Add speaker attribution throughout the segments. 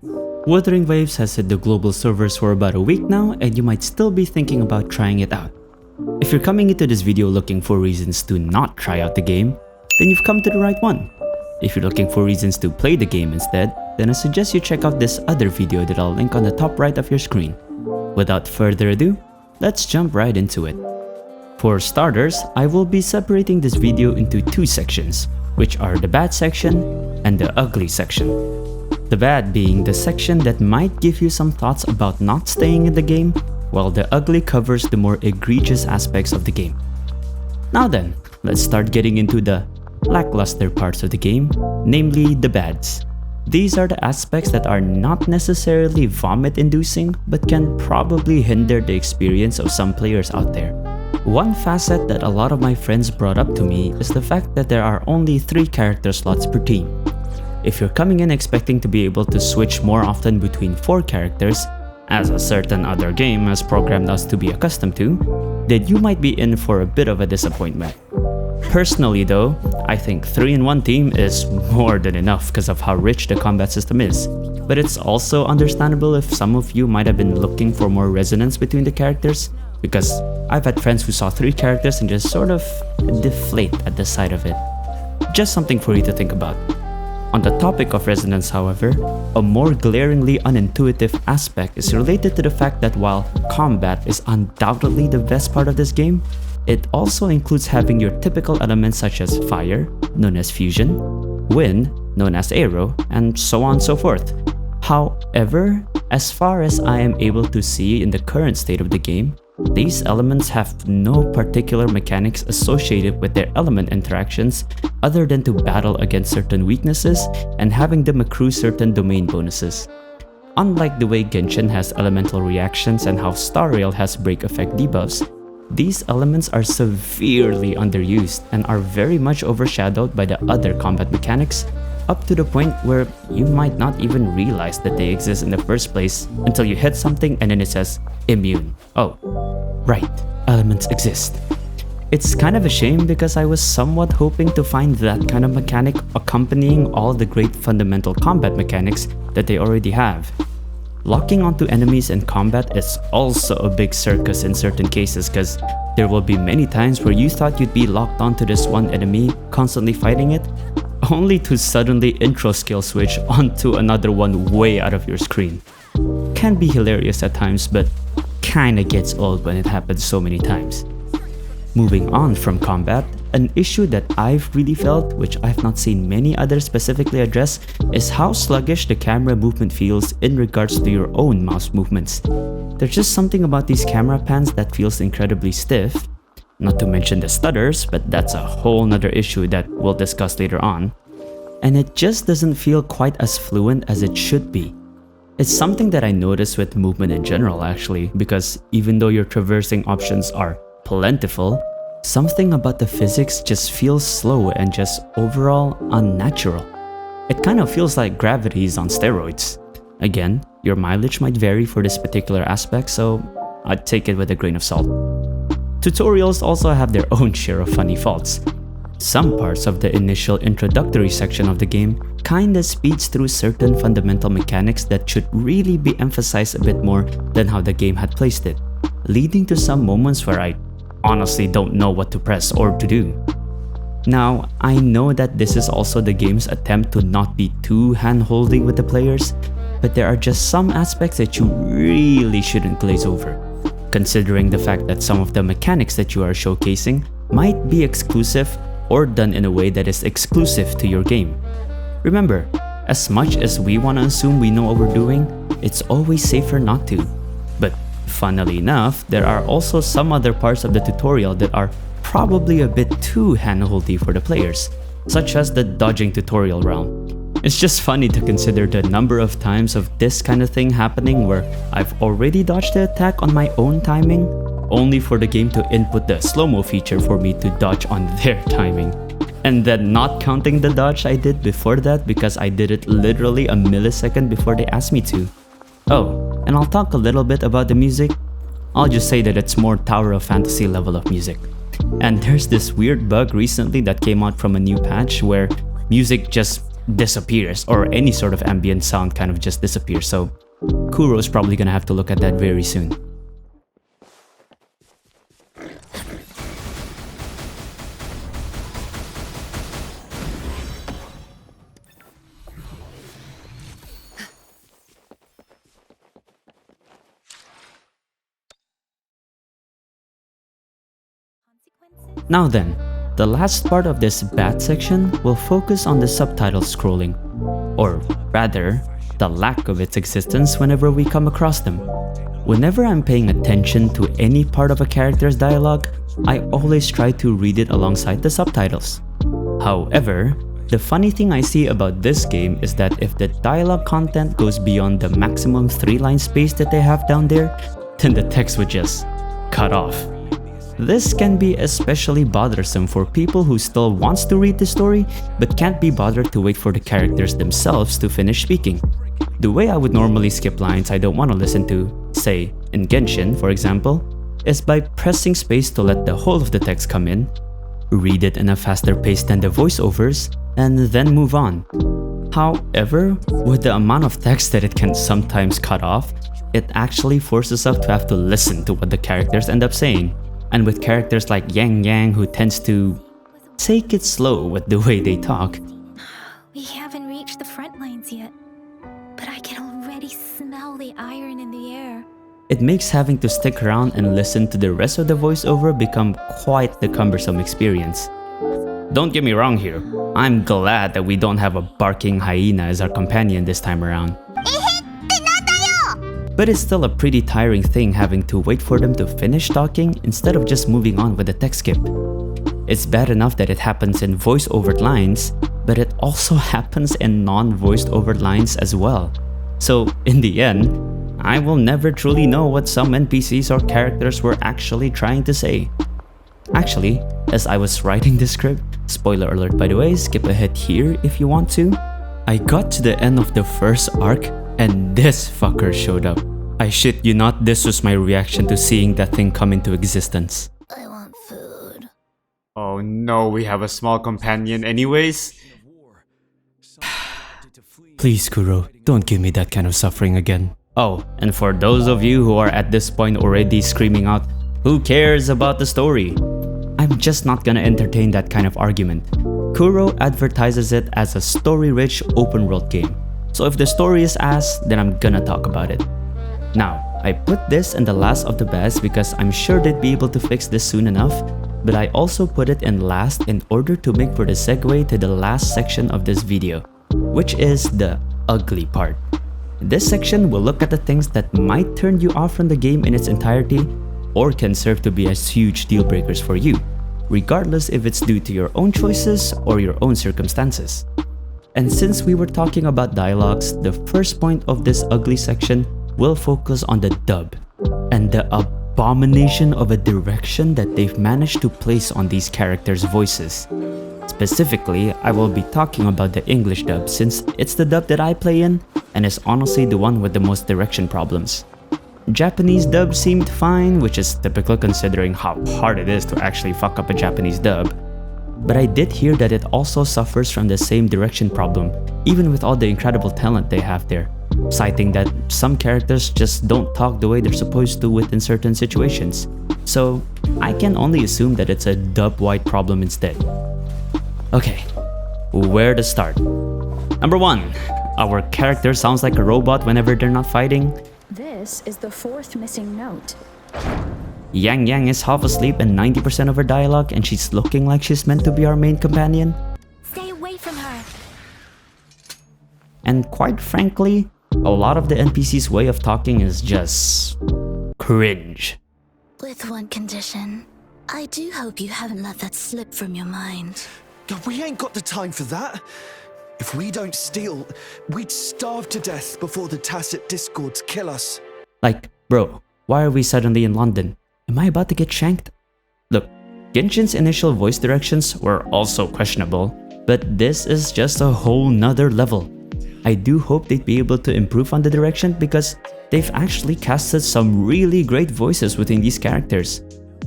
Speaker 1: Wuthering Waves has hit the global servers for about a week now, and you might still be thinking about trying it out. If you're coming into this video looking for reasons to not try out the game, then you've come to the right one. If you're looking for reasons to play the game instead, then I suggest you check out this other video that I'll link on the top right of your screen. Without further ado, let's jump right into it. For starters, I will be separating this video into two sections, which are the bad section and the ugly section. The bad being the section that might give you some thoughts about not staying in the game, while the ugly covers the more egregious aspects of the game. Now then, let's start getting into the lackluster parts of the game, namely the bads. These are the aspects that are not necessarily vomit-inducing, but can probably hinder the experience of some players out there. One facet that a lot of my friends brought up to me is the fact that there are only 3 character slots per team. If you're coming in expecting to be able to switch more often between 4 characters, as a certain other game has programmed us to be accustomed to, then you might be in for a bit of a disappointment. Personally though, I think 3 in 1 team is more than enough because of how rich the combat system is. But it's also understandable if some of you might have been looking for more resonance between the characters, because I've had friends who saw 3 characters and just sort of deflate at the sight of it. Just something for you to think about. On the topic of resonance, however, a more glaringly unintuitive aspect is related to the fact that while combat is undoubtedly the best part of this game, it also includes having your typical elements such as fire, known as fusion, wind, known as arrow, and so on and so forth. However, as far as I am able to see in the current state of the game, these elements have no particular mechanics associated with their element interactions other than to battle against certain weaknesses and having them accrue certain domain bonuses. Unlike the way Genshin has elemental reactions and how Surreal has break effect debuffs, these elements are severely underused and are very much overshadowed by the other combat mechanics, up to the point where you might not even realize that they exist in the first place until you hit something and then it says immune. Oh, right, elements exist. It's kind of a shame because I was somewhat hoping to find that kind of mechanic accompanying all the great fundamental combat mechanics that they already have. Locking onto enemies in combat is also a big circus in certain cases, because there will be many times where you thought you'd be locked onto this one enemy, constantly fighting it, only to suddenly intro skill switch onto another one way out of your screen. Can be hilarious at times, but kinda gets old when it happens so many times. Moving on from combat, an issue that I've really felt, which I've not seen many others specifically address, is how sluggish the camera movement feels in regards to your own mouse movements. There's just something about these camera pans that feels incredibly stiff, not to mention the stutters, but that's a whole nother issue that we'll discuss later on, and it just doesn't feel quite as fluent as it should be. It's something that I notice with movement in general actually, because even though your traversing options are plentiful, something about the physics just feels slow and just overall unnatural. It kind of feels like gravity is on steroids. Again, your mileage might vary for this particular aspect, so I'd take it with a grain of salt. Tutorials also have their own share of funny faults. Some parts of the initial introductory section of the game kinda speeds through certain fundamental mechanics that should really be emphasized a bit more than how the game had placed it, leading to some moments where I honestly don't know what to press or to do. Now, I know that this is also the game's attempt to not be too hand-holding with the players, but there are just some aspects that you really shouldn't glaze over, considering the fact that some of the mechanics that you are showcasing might be exclusive or done in a way that is exclusive to your game. Remember, as much as we want to assume we know what we're doing, it's always safer not to. But funnily enough, there are also some other parts of the tutorial that are probably a bit too handholdy for the players, such as the dodging tutorial realm. It's just funny to consider the number of times of this kind of thing happening where I've already dodged the attack on my own timing, only for the game to input the slow-mo feature for me to dodge on their timing. And then not counting the dodge I did before that because I did it literally a millisecond before they asked me to. Oh, and I'll talk a little bit about the music. I'll just say that it's more Tower of Fantasy level of music. And there's this weird bug recently that came out from a new patch where music just disappears, or any sort of ambient sound kind of just disappears. So Kuro's probably gonna have to look at that very soon. Now then, the last part of this bad section will focus on the subtitle scrolling, or rather, the lack of its existence whenever we come across them. Whenever I'm paying attention to any part of a character's dialogue, I always try to read it alongside the subtitles. However, the funny thing I see about this game is that if the dialogue content goes beyond the maximum 3-line space that they have down there, then the text would just cut off. This can be especially bothersome for people who still wants to read the story but can't be bothered to wait for the characters themselves to finish speaking. The way I would normally skip lines I don't want to listen to, say in Genshin for example, is by pressing space to let the whole of the text come in, read it in a faster pace than the voiceovers, and then move on. However, with the amount of text that it can sometimes cut off, it actually forces us to have to listen to what the characters end up saying. And with characters like Yang Yang, who tends to take it slow with the way they talk.
Speaker 2: We haven't reached the front lines yet, but I can already smell the iron in the air.
Speaker 1: It makes having to stick around and listen to the rest of the voiceover become quite the cumbersome experience. Don't get me wrong here, I'm glad that we don't have a barking hyena as our companion this time around. But it's still a pretty tiring thing having to wait for them to finish talking instead of just moving on with the text skip. It's bad enough that it happens in voice-over lines, but it also happens in non-voiced-over lines as well. So in the end, I will never truly know what some NPCs or characters were actually trying to say. Actually, as I was writing this script, spoiler alert by the way, skip ahead here if you want to, I got to the end of the first arc and this fucker showed up. I shit you not, this was my reaction to seeing that thing come into existence.
Speaker 2: I want food.
Speaker 1: Oh no, we have a small companion anyways? Please Kuro, don't give me that kind of suffering again. Oh, and for those of you who are at this point already screaming out, who cares about the story? I'm just not gonna entertain that kind of argument. Kuro advertises it as a story-rich open-world game. So if the story is ass, then I'm gonna talk about it. Now, I put this in the last of the best because I'm sure they'd be able to fix this soon enough, but I also put it in last in order to make for the segue to the last section of this video, which is the ugly part. This section will look at the things that might turn you off from the game in its entirety or can serve to be as huge deal breakers for you, regardless if it's due to your own choices or your own circumstances. And since we were talking about dialogues, the first point of this ugly section will focus on the dub and the abomination of a direction that they've managed to place on these characters' voices. Specifically, I will be talking about the English dub since it's the dub that I play in and is honestly the one with the most direction problems. Japanese dub seemed fine, which is typical considering how hard it is to actually fuck up a Japanese dub. But I did hear that it also suffers from the same direction problem, even with all the incredible talent they have there, citing that some characters just don't talk the way they're supposed to within certain situations. So I can only assume that it's a dub-wide problem instead. Okay, where to start? Number 1. Our character sounds like a robot whenever they're not fighting.
Speaker 3: This is the fourth missing note.
Speaker 1: Yang Yang is half asleep and 90% of her dialogue and she's looking like she's meant to be our main companion.
Speaker 2: Stay away from her.
Speaker 1: And quite frankly, a lot of the NPC's way of talking is just cringe.
Speaker 2: With one condition. I do hope you haven't let that slip from your mind.
Speaker 4: God, we ain't got the time for that. If we don't steal, we'd starve to death before the tacit discords kill us.
Speaker 1: Like, bro, why are we suddenly in London? Am I about to get shanked? Look, Genshin's initial voice directions were also questionable, but this is just a whole nother level. I do hope they'd be able to improve on the direction because they've actually casted some really great voices within these characters.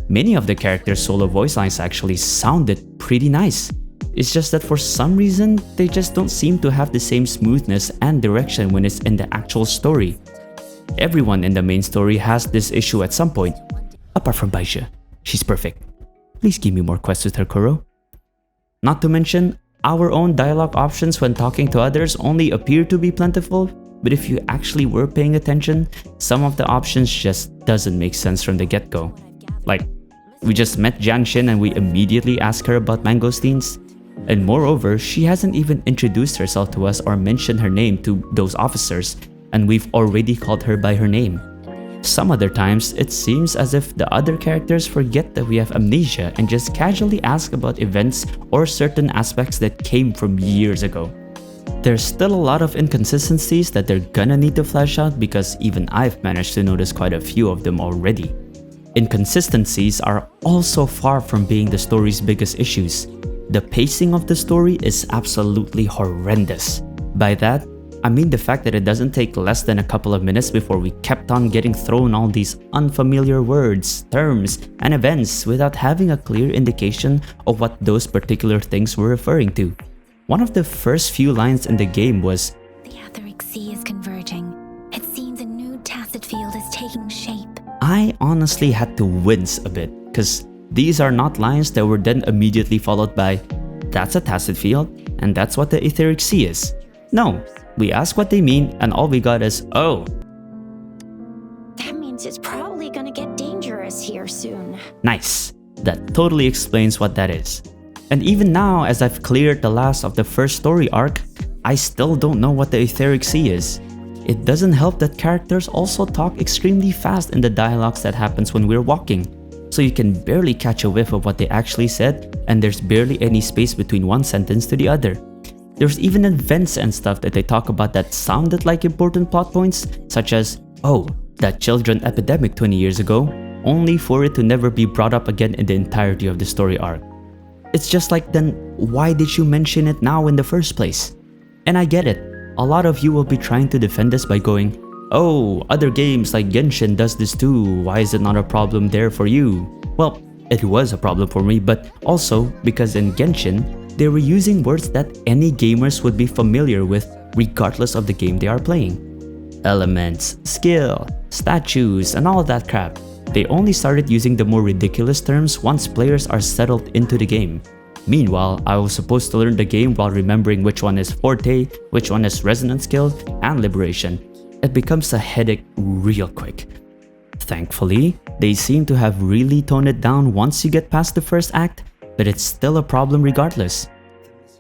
Speaker 1: Many of the characters' solo voice lines actually sounded pretty nice. It's just that for some reason, they just don't seem to have the same smoothness and direction when it's in the actual story. Everyone in the main story has this issue at some point, apart from Baisha. She's perfect. Please give me more quests with her, Kuro. Not to mention, our own dialogue options when talking to others only appear to be plentiful, but if you actually were paying attention, some of the options just doesn't make sense from the get-go. Like, we just met Jiangxin and we immediately ask her about mangosteens. And moreover, she hasn't even introduced herself to us or mentioned her name to those officers, and we've already called her by her name. Some other times, it seems as if the other characters forget that we have amnesia and just casually ask about events or certain aspects that came from years ago. There's still a lot of inconsistencies that they're gonna need to flesh out because even I've managed to notice quite a few of them already. Inconsistencies are also far from being the story's biggest issues. The pacing of the story is absolutely horrendous. By that, I mean the fact that it doesn't take less than a couple of minutes before we kept on getting thrown all these unfamiliar words, terms, and events without having a clear indication of what those particular things were referring to. One of the first few lines in the game was,
Speaker 2: "The etheric sea is converging. It seems a new tacit field is taking shape."
Speaker 1: I honestly had to wince a bit, because these are not lines that were then immediately followed by, "That's a tacit field, and that's what the etheric sea is." No, we ask what they mean, and all we got is, "Oh."
Speaker 3: That means it's probably gonna get dangerous here soon.
Speaker 1: Nice. That totally explains what that is. And even now, as I've cleared the last of the first story arc, I still don't know what the etheric sea is. It doesn't help that characters also talk extremely fast in the dialogues that happens when we're walking, so you can barely catch a whiff of what they actually said, and there's barely any space between one sentence to the other. There's even events and stuff that they talk about that sounded like important plot points, such as, "Oh, that children epidemic 20 years ago," only for it to never be brought up again in the entirety of the story arc. It's just like, then why did you mention it now in the first place? And I get it, a lot of you will be trying to defend this by going, "Oh, other games like Genshin does this too, why is it not a problem there for you?" Well, it was a problem for me, but also because in Genshin, they were using words that any gamers would be familiar with regardless of the game they are playing. Elements, skill, statues, and all that crap. They only started using the more ridiculous terms once players are settled into the game. Meanwhile, I was supposed to learn the game while remembering which one is Forte, which one is Resonant Skill, and Liberation. It becomes a headache real quick. Thankfully, they seem to have really toned it down once you get past the first act, but it's still a problem regardless.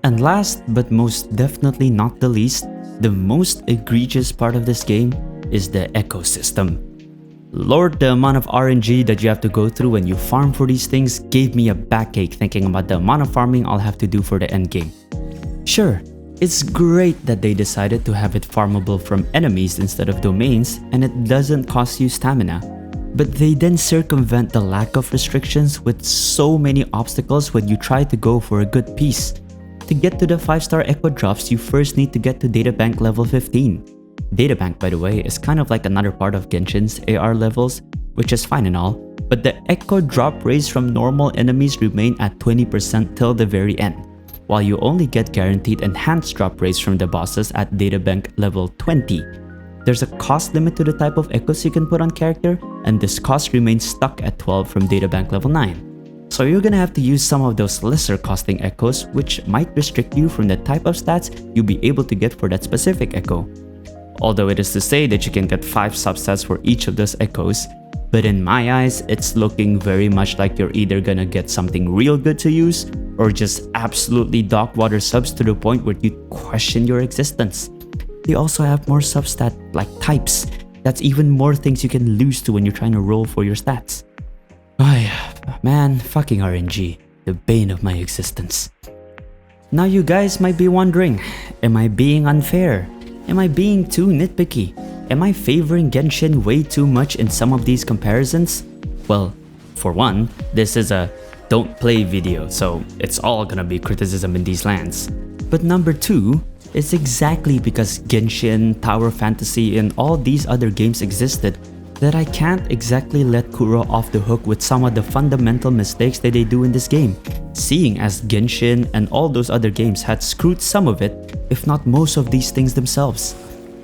Speaker 1: And last but most definitely not the least, the most egregious part of this game is the ecosystem. Lord, the amount of RNG that you have to go through when you farm for these things gave me a backache thinking about the amount of farming I'll have to do for the endgame. Sure, it's great that they decided to have it farmable from enemies instead of domains, and it doesn't cost you stamina. But they then circumvent the lack of restrictions with so many obstacles when you try to go for a good piece. To get to the 5-star Echo drops, you first need to get to Databank level 15. Databank, by the way, is kind of like another part of Genshin's AR levels, which is fine and all, but the Echo drop rates from normal enemies remain at 20% till the very end, while you only get guaranteed enhanced drop rates from the bosses at Databank level 20. There's a cost limit to the type of echoes you can put on character, and this cost remains stuck at 12 from Databank level 9. So you're gonna have to use some of those lesser costing echoes, which might restrict you from the type of stats you'll be able to get for that specific echo. Although it is to say that you can get 5 substats for each of those echoes, but in my eyes, it's looking very much like you're either gonna get something real good to use, or just absolutely dog water subs to the point where you question your existence. They also have more substat like types. That's even more things you can lose to when you're trying to roll for your stats. Man, fucking RNG, the bane of my existence. Now you guys might be wondering, am I being unfair? Am I being too nitpicky? Am I favoring Genshin way too much in some of these comparisons? Well, for one, this is a don't play video, so it's all gonna be criticism in these lands. But number two, it's exactly because Genshin, Tower Fantasy, and all these other games existed that I can't exactly let Kuro off the hook with some of the fundamental mistakes that they do in this game, seeing as Genshin and all those other games had screwed some of it, if not most of these things themselves.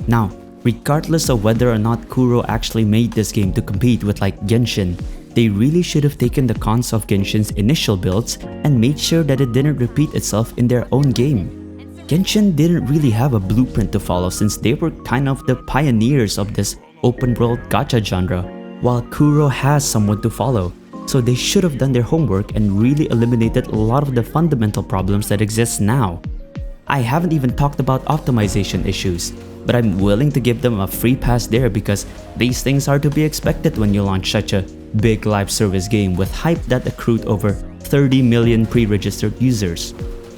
Speaker 1: Now, regardless of whether or not Kuro actually made this game to compete with like Genshin, they really should have taken the cons of Genshin's initial builds and made sure that it didn't repeat itself in their own game. Genshin didn't really have a blueprint to follow since they were kind of the pioneers of this open world gacha genre, while Kuro has someone to follow, so they should have done their homework and really eliminated a lot of the fundamental problems that exist now. I haven't even talked about optimization issues, but I'm willing to give them a free pass there because these things are to be expected when you launch such a big live service game with hype that accrued over 30 million pre-registered users.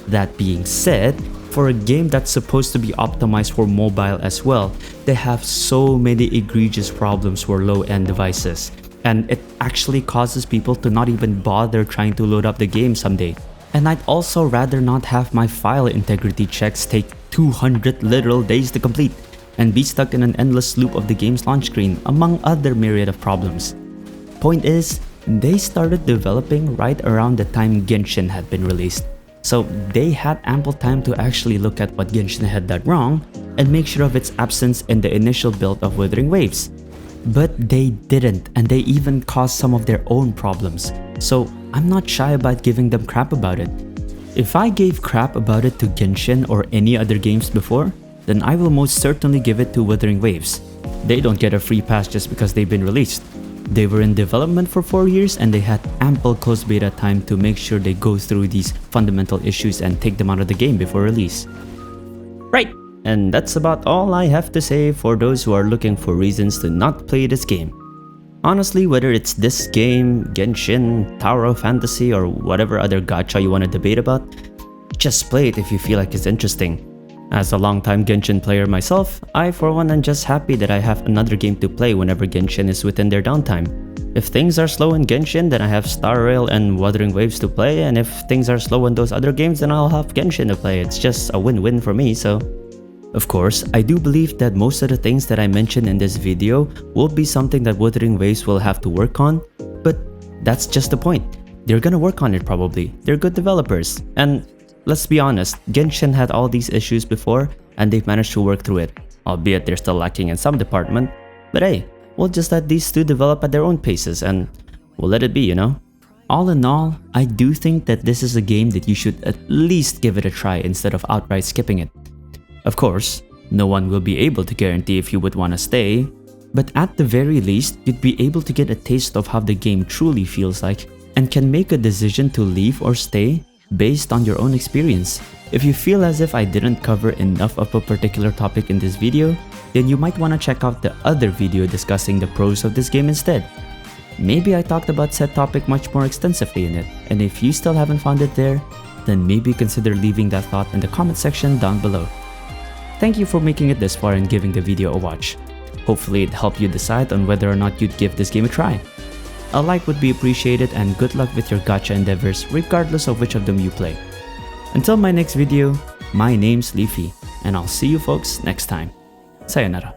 Speaker 1: That being said, for a game that's supposed to be optimized for mobile as well, they have so many egregious problems for low-end devices, and it actually causes people to not even bother trying to load up the game someday. And I'd also rather not have my file integrity checks take 200 literal days to complete and be stuck in an endless loop of the game's launch screen, among other myriad of problems. Point is, they started developing right around the time Genshin had been released, so they had ample time to actually look at what Genshin had done wrong and make sure of its absence in the initial build of Wuthering Waves. But they didn't, and they even caused some of their own problems, so I'm not shy about giving them crap about it. If I gave crap about it to Genshin or any other games before, then I will most certainly give it to Wuthering Waves. They don't get a free pass just because they've been released. They were in development for 4 years and they had ample closed beta time to make sure they go through these fundamental issues and take them out of the game before release. Right, and that's about all I have to say for those who are looking for reasons to not play this game. Honestly, whether it's this game, Genshin, Tower of Fantasy, or whatever other gacha you want to debate about, just play it if you feel like it's interesting. As a longtime Genshin player myself, I for one am just happy that I have another game to play whenever Genshin is within their downtime. If things are slow in Genshin, then I have Surreal and Wuthering Waves to play, and if things are slow in those other games, then I'll have Genshin to play. It's just a win-win for me, so... Of course, I do believe that most of the things that I mentioned in this video will be something that Wuthering Waves will have to work on, but that's just the point. They're gonna work on it probably. They're good developers, and let's be honest, Genshin had all these issues before and they've managed to work through it, albeit they're still lacking in some department, but hey, we'll just let these two develop at their own paces and we'll let it be, you know? All in all, I do think that this is a game that you should at least give it a try instead of outright skipping it. Of course, no one will be able to guarantee if you would want to stay, but at the very least, you'd be able to get a taste of how the game truly feels like and can make a decision to leave or stay based on your own experience. If you feel as if I didn't cover enough of a particular topic in this video, then you might want to check out the other video discussing the pros of this game instead. Maybe I talked about said topic much more extensively in it, and if you still haven't found it there, then maybe consider leaving that thought in the comment section down below. Thank you for making it this far and giving the video a watch. Hopefully it helped you decide on whether or not you'd give this game a try. A like would be appreciated and good luck with your gacha endeavors regardless of which of them you play. Until my next video, my name's Leafy, and I'll see you folks next time. Sayonara.